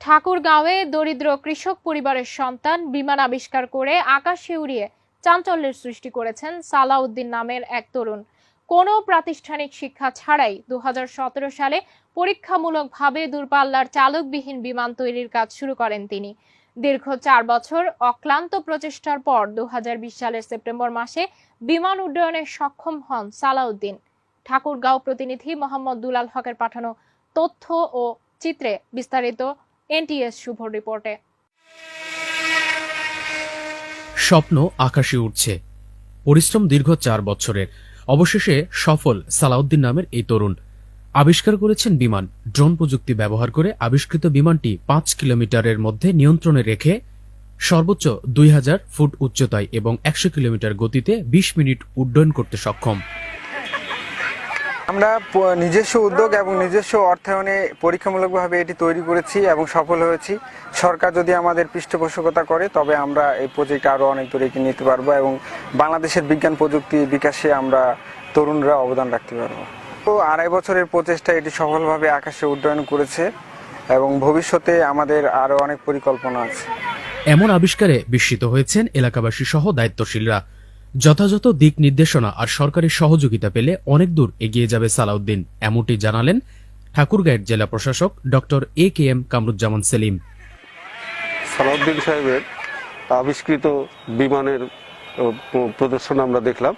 ঠাকুরগাঁওয়ে দরিদ্র কৃষক পরিবারের সন্তান বিমান আবিষ্কার করে আকাশে উড়িয়ে চাঞ্চল্যের সৃষ্টি করেছেন সালাউদ্দিন নামের এক তরুণ। কোনো প্রাতিষ্ঠানিক শিক্ষা ছাড়াই ২০১৭ সালে পরীক্ষামূলকভাবে দূরপাল্লার চালকবিহীন বিমান তৈরির কাজ শুরু করেন তিনি। দীর্ঘ ৪ বছর অক্লান্ত প্রচেষ্টার পর ২০২০ সালের সেপ্টেম্বর মাসে বিমান উড্ডয়নে সক্ষম হন সালাউদ্দিন। ঠাকুরগাঁও প্রতিনিধি মোহাম্মদ দুলাল হকের পাঠানো তথ্য ও চিত্রে বিস্তারিত এনটিএস শুভর রিপোর্টে। স্বপ্ন আকাশে উঠছে, পরিশ্রম দীর্ঘ ৪ বছরের, অবশেষে সফল সালাউদ্দিন নামের এই তরুণ। আবিষ্কার করেছেন বিমান। ড্রোন প্রযুক্তি ব্যবহার করে আবিষ্কৃত বিমানটি ৫ কিলোমিটারের মধ্যে নিয়ন্ত্রণে রেখে সর্বোচ্চ ২০০০ ফুট উচ্চতায় এবং ১০০ কিলোমিটার গতিতে ২০ মিনিট উড্ডয়ন করতে সক্ষম। আমরা নিজস্ব উদ্যোগ এবং নিজস্ব অর্থায়নে পরীক্ষামূলকভাবে এটি তৈরি করেছি এবং সফল হয়েছি। সরকার যদি আমাদের পৃষ্ঠপোষকতা করে তবে আমরা এই প্রজেক্ট আরও অনেক দূরে এগিয়ে নিতে পারবো এবং বাংলাদেশের বিজ্ঞান প্রযুক্তি বিকাশে আমরা তরুণরা অবদান রাখতে পারবো। তো ২.৫ বছরের প্রচেষ্টা এটি সফলভাবে আকাশে উড্ডয়ন করেছে এবং ভবিষ্যতে আমাদের আরও অনেক পরিকল্পনা আছে। এমন আবিষ্কারে বিস্মিত হয়েছেন এলাকাবাসী সহ দায়িত্বশীলরা। যথাযথ দিক নির্দেশনা আর সরকারি সহযোগিতা পেলে অনেক দূর এগিয়ে যাবে সালাউদ্দিন, এমনটি জানালেন ঠাকুরগাঁয়ের জেলা প্রশাসক ডক্টর AKM কামরুজ্জামান সেলিম। সালাউদ্দিন সাহেবের আবিষ্কৃত বিমানের প্রদর্শন আমরা দেখলাম।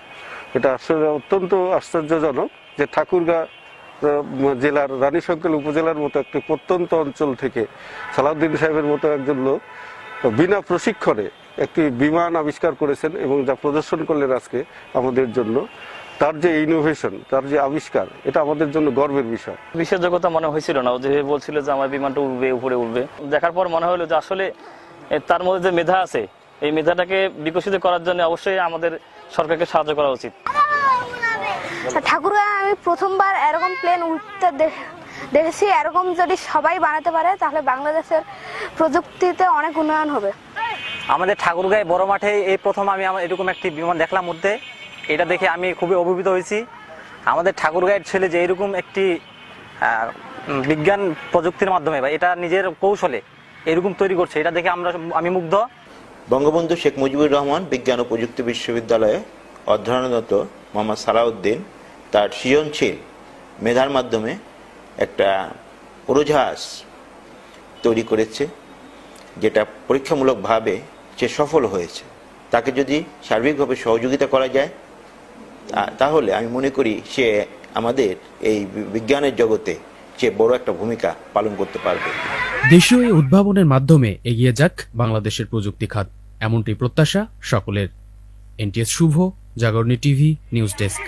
এটা আসলে অত্যন্ত আশ্চর্যজনক যে ঠাকুরগাঁ জেলার রানীশঙ্কল উপজেলার মতো একটি প্রত্যন্ত অঞ্চল থেকে সালাউদ্দিন সাহেবের মতো একজন লোক বিনা প্রশিক্ষণে একটি বিমান আবিষ্কার করেছেন এবং যা প্রদর্শন করলেন আজকে আমাদের জন্য। তার যে ইনোভেশন, তার যে আবিষ্কার, এটা আমাদের জন্য গর্বের বিষয়। বিশ্বাসযোগ্যতা মনে হয়েছিল না, যে বলছিল যে আমার বিমানটা উঠবে, উপরে উঠবে। দেখার পর মনে হলো যে আসলে তার মধ্যে যে মেধা আছে, এই মেধাটাকে বিকশিত করার জন্য অবশ্যই আমাদের সরকারকে সাহায্য করা উচিত। ঠাকুরগাঁও আমি প্রথমবার এরকম প্লেন উঠতে দেখেছি। এরকম যদি সবাই বানাতে পারে তাহলে বাংলাদেশের প্রযুক্তিতে অনেক উন্নয়ন হবে। আমাদের ঠাকুরগাঁয় বড় মাঠে এই প্রথম আমি এরকম একটি বিমান দেখলাম উঠতে। এটা দেখে আমি খুবই অভিভূত হয়েছি। আমাদের ঠাকুরগাঁয়ের ছেলে যে এরকম একটি বিজ্ঞান প্রযুক্তির মাধ্যমে বা এটা নিজের কৌশলে এরকম তৈরি করছে, এটা দেখে আমি মুগ্ধ। বঙ্গবন্ধু শেখ মুজিবুর রহমান বিজ্ঞান ও প্রযুক্তি বিশ্ববিদ্যালয়ে অধ্যয়নরত মোহাম্মদ সালাউদ্দিন তার সৃজনশীল মেধার মাধ্যমে একটা উড়োজাহাজ তৈরি করেছে, যেটা পরীক্ষামূলকভাবে সে সফল হয়েছে। তাকে যদি সার্বিকভাবে সহযোগিতা করা যায় তাহলে আমি মনে করি সে আমাদের এই বিজ্ঞানের জগতে সে বড় একটা ভূমিকা পালন করতে পারবে। দেশীয় এই উদ্ভাবনের মাধ্যমে এগিয়ে যাক বাংলাদেশের প্রযুক্তি খাত, এমনটি প্রত্যাশা সকলের। এনটিএস শুভ, জাগরণী টিভি, নিউজ ডেস্ক।